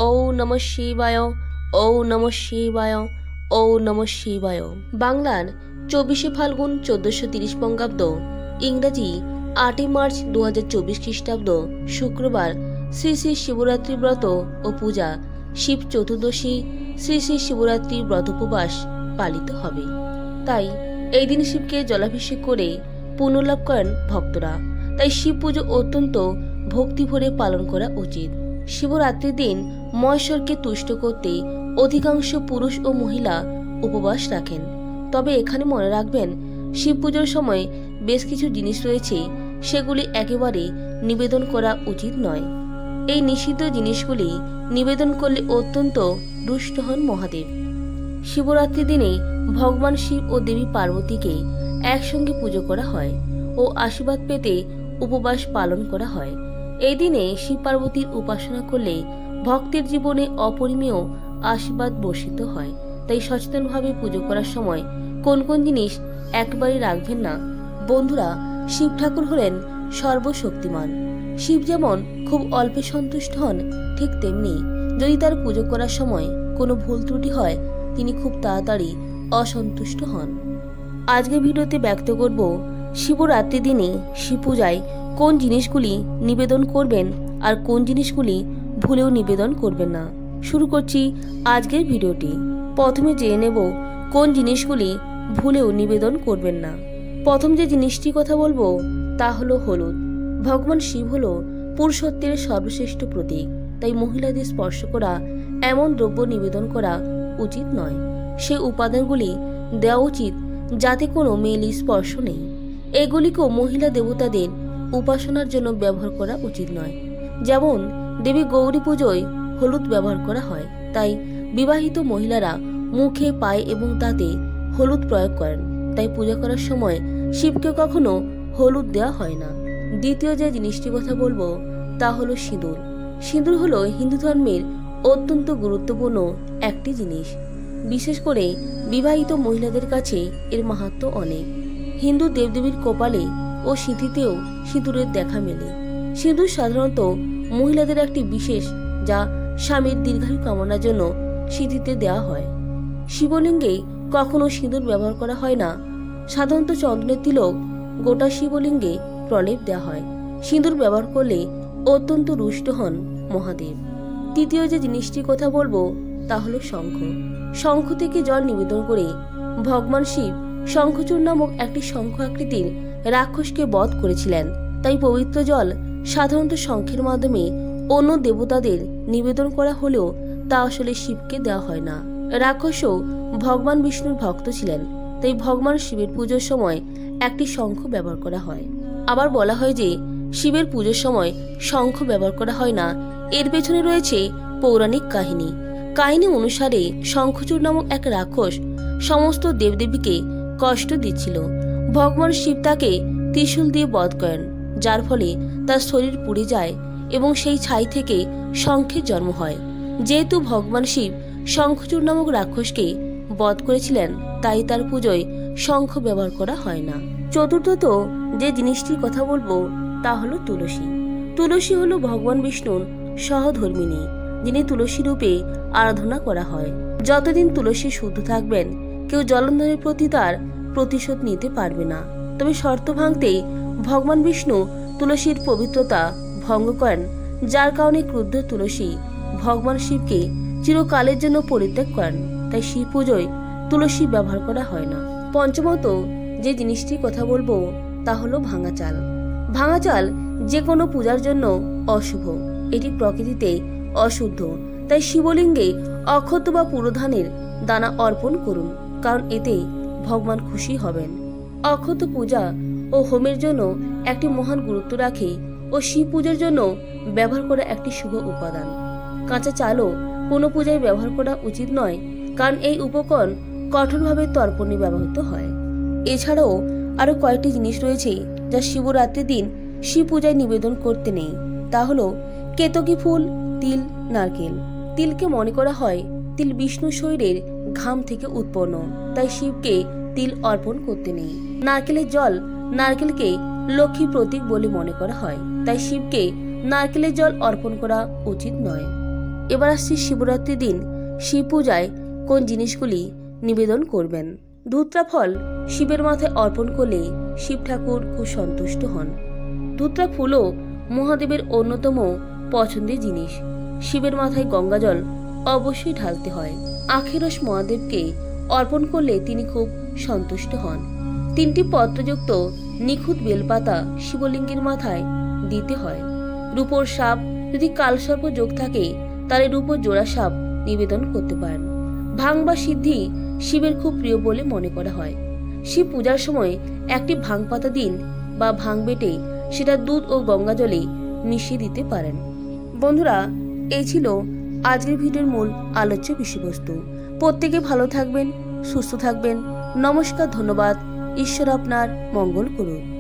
ওম নমঃ শিবায়, ওম নমঃ শিবায়, ওম নমঃ শিবায়। বাংলার 24শে ফাল্গুন 1430 বঙ্গাব্দ, ইংরাজি 8 মার্চ 2024 খ্রিস্টাব্দ, শুক্রবার শ্রী শ্রী শিবরাত্রি ব্রত ও পূজা, শিব চতুর্দশী, শ্রী শ্রী শিবরাত্রি ব্রত উপবাস পালিত হবে। তাই এই দিন শিবকে জলাভিষেক করে পুণ্যলাভ করেন ভক্তরা। তাই শিব পুজো অত্যন্ত ভক্তি ভরে পালন করা উচিত। শিবরাত্রির দিন মহেশ্বরকে তুষ্ট করতে অধিকাংশ পুরুষ ও মহিলা উপবাস রাখেন। তবে এখানে মনে রাখবেন, শিব পুজোর সময় বেশ কিছু জিনিস রয়েছে, সেগুলি একেবারে নিবেদন করা উচিত নয়। এই নিষিদ্ধ জিনিসগুলি নিবেদন করলে অত্যন্ত রুষ্ট হন মহাদেব। শিবরাত্রির দিনে ভগবান শিব ও দেবী পার্বতীকে একসঙ্গে পুজো করা হয় ও আশীর্বাদ পেতে উপবাস পালন করা হয়। এই দিনে শিব পার্বতীর উপাসনা করলে ভক্তের জীবনে অপরিমেয় আশীর্বাদ বর্ষিত হয়। তাই সচেতনভাবে পুজো করার সময় কোন কোন জিনিস একবারে রাখবেন না। বন্ধুরা, শিব ঠাকুর হলেন সর্বশক্তিমান। শিব যেমন খুব অল্পে সন্তুষ্ট হন, ঠিক তেমনি যদি তার পুজো করার সময় কোনো ভুল ত্রুটি হয়, তিনি খুব তাড়াতাড়ি অসন্তুষ্ট হন। আজকের ভিডিওতে ব্যক্ত করব শিবরাত্রির দিনে শিব পূজায় কোন জিনিসগুলি নিবেদন করবেন আর কোন জিনিসগুলি ভুলেও নিবেদন করবেন না। শুরু করছি আজকের ভিডিওটি। প্রথমে জেনে নেব কোন জিনিসগুলি ভুলেও নিবেদন করবেন না। প্রথম যে জিনিসটির কথা বলবো তা হলো হলুদ। ভগবান শিব হলো পুরুষত্বের সর্বশ্রেষ্ঠ প্রতীক। তাই মহিলাদের স্পর্শ করা এমন দ্রব্য নিবেদন করা উচিত নয়। সেই উপাদানগুলি দেওয়া উচিত যাতে কোনো মেলি স্পর্শ নেই। এগুলিকেও মহিলা দেবতাদের উপাসনার জন্য ব্যবহার করা উচিত নয়। যেমন দেবী গৌরী পুজোয় হলুদ ব্যবহার করা হয়, তাই বিবাহিত মহিলারা মুখে, পায়ে এবং দাঁতে হলুদ প্রয়োগ করেন। তাই পূজা করার সময় শিবকে কখনো হলুদ দেওয়া হয় না। দ্বিতীয় যে জিনিসটির কথা বলবো তা হলো সিঁদুর। সিঁদুর হলো হিন্দু ধর্মের অত্যন্ত গুরুত্বপূর্ণ একটি জিনিস। বিশেষ করে বিবাহিত মহিলাদের কাছে এর মাহাত্ম্য অনেক। হিন্দু দেবদেবীর কপালে ও সিঁথিতেও সিঁদুরের দেখা মেলে। সিঁদুর সাধারণত মহিলাদের একটি বিশেষ, যা স্বামীর দীর্ঘায়ু কামনার জন্য সিঁথিতে দেওয়া হয়। শিবলিঙ্গে কখনো সিঁদুর ব্যবহার করা হয় না। সাধারণত চন্দনের তিলক গোটা শিবলিঙ্গে প্রলেপ দেওয়া হয়। সিঁদুর ব্যবহার করলে অত্যন্ত রুষ্ট হন মহাদেব। তৃতীয় যে জিনিসটির কথা বলবো তা হলো শঙ্খ। শঙ্খ থেকে জল নিবেদন করে ভগবান শিব শঙ্খচূড় নামক একটি শঙ্খ আকৃতির রাক্ষসকে বধ করেছিলেন। তাই পবিত্র জল সাধারণত শঙ্খের মাধ্যমে অন্য দেবতাদের নিবেদন করা হলেও তা আসলে শিবকে দেওয়া হয় না। রাক্ষসও ভগবান বিষ্ণুর ভক্ত ছিলেন, তাই ভগবান শিবের পুজোর সময় একটি শঙ্খ ব্যবহার করা হয়। আবার বলা হয় যে শিবের পুজোর সময় শঙ্খ ব্যবহার করা হয় না। এর পেছনে রয়েছে পৌরাণিক কাহিনী। কাহিনী অনুসারে শঙ্খচূড় নামক এক রাক্ষস সমস্ত দেবদেবীকে কষ্ট দিচ্ছিল। ভগবান শিব তাকে ত্রিশূল দিয়ে বধ করেন, যার ফলে তার শরীর পুড়ে যায় এবং সেই ছাই থেকে শঙ্খের জন্ম হয়। যেহেতু ভগবান শিব শঙ্খচূড় নামক রাক্ষসকে বধ করেছিলেন, তাই তার পুজোয় শঙ্খ ব্যবহার করা হয় না। চতুর্থত যে জিনিসটির কথা বলবো তা হলো তুলসী। তুলসী হলো ভগবান বিষ্ণুর সহধর্মিণী, যিনি তুলসী রূপে আরাধনা করা হয়। যতদিন তুলসী শুদ্ধ থাকবেন, কেউ জলন্ধরের প্রতি তার প্রতিশোধ নিতে পারবে না। তবে শর্ত ভাঙতে ভগবান বিষ্ণু তুলসীর পবিত্রতা ভঙ্গ করেন, যার কারণে ক্রুদ্ধ তুলসী ভগবান শিবকে চিরকালের জন্য পরিত্যাগ করেন। তাই শিব পুজোয় তুলসী ব্যবহার করা হয় না। পঞ্চমত যে জিনিসটির কথা বলবো তা হলো ভাঙা চাল। ভাঙা চাল যে কোনো পূজার জন্য অশুভ। এটি প্রকৃতিতে অশুদ্ধ। তাই শিবলিঙ্গে অক্ষত বা পুরোধানের দানা অর্পণ করুন, কারণ এতে ভগবান খুশি হবেন। অক্ষত পূজা ও হোমের জন্য একটি মহান গুরুত্ব রাখে ও শিব পূজার জন্য ব্যবহার করা একটি শুভ উপাদান। কাঁচা চালও কোনো পূজায় ব্যবহার করা উচিত নয়, কারণ এই উপকরণ কঠোরভাবে তর্পণে ব্যবহৃত হয়। এছাড়াও আরো কয়েকটি জিনিস রয়েছে যা শিবরাত্রির দিন শিব পূজায় নিবেদন করতে নেই। তা হলো কেতকী ফুল, তিল, নারকেল। তিলকে মনে করা হয় তিল বিষ্ণু শরীরের ঘাম থেকে উৎপন্ন, তাই শিবকে তিল অর্পণ করতে নেই। নারকেলের জল, নারকেলকে লক্ষ্মী প্রতীক বলে মনে করা হয়, তাই শিবকে নারকেলের জল অর্পণ করা উচিত নয়। এবার আসছে শিবরাত্রির দিন শিব পূজায় কোন জিনিসগুলি নিবেদন করবেন। ধুত্রা ফল শিবের মাথায় অর্পণ করলে শিব ঠাকুর খুব সন্তুষ্ট হন। ধুত্রা ফুলও মহাদেবের অন্যতম পছন্দের জিনিস। শিবের মাথায় গঙ্গাজল অবশ্যই ঢালতে হয়। আখের রস মহাদেবকে অর্পণ করলে তিনি খুব সন্তুষ্ট হন। 3টি পত্রযুক্ত নিখুঁত বেলপাতা শিবলিঙ্গের মাথায় দিতে হয়। রূপোর সাপ, যদি কালসর্প যোগ থাকে তাহলে রূপোর জোড়া সাপ নিবেদন করতে পারেন। ভাং বা সিদ্ধি শিবের খুব প্রিয় বলে মনে করা হয়। শিব পূজার সময় একটি ভাং পাতা দিন বা ভাং বেটে সেটা দুধ ও গঙ্গা জলে মিশিয়ে দিতে পারেন। বন্ধুরা, এই ছিল আজকের ভিডিওর মূল আলোচ্য বিষয়বস্তু। প্রত্যেকে ভালো থাকবেন, সুস্থ থাকবেন। নমস্কার, ধন্যবাদ। ঈশ্বর আপনার মঙ্গল করুন।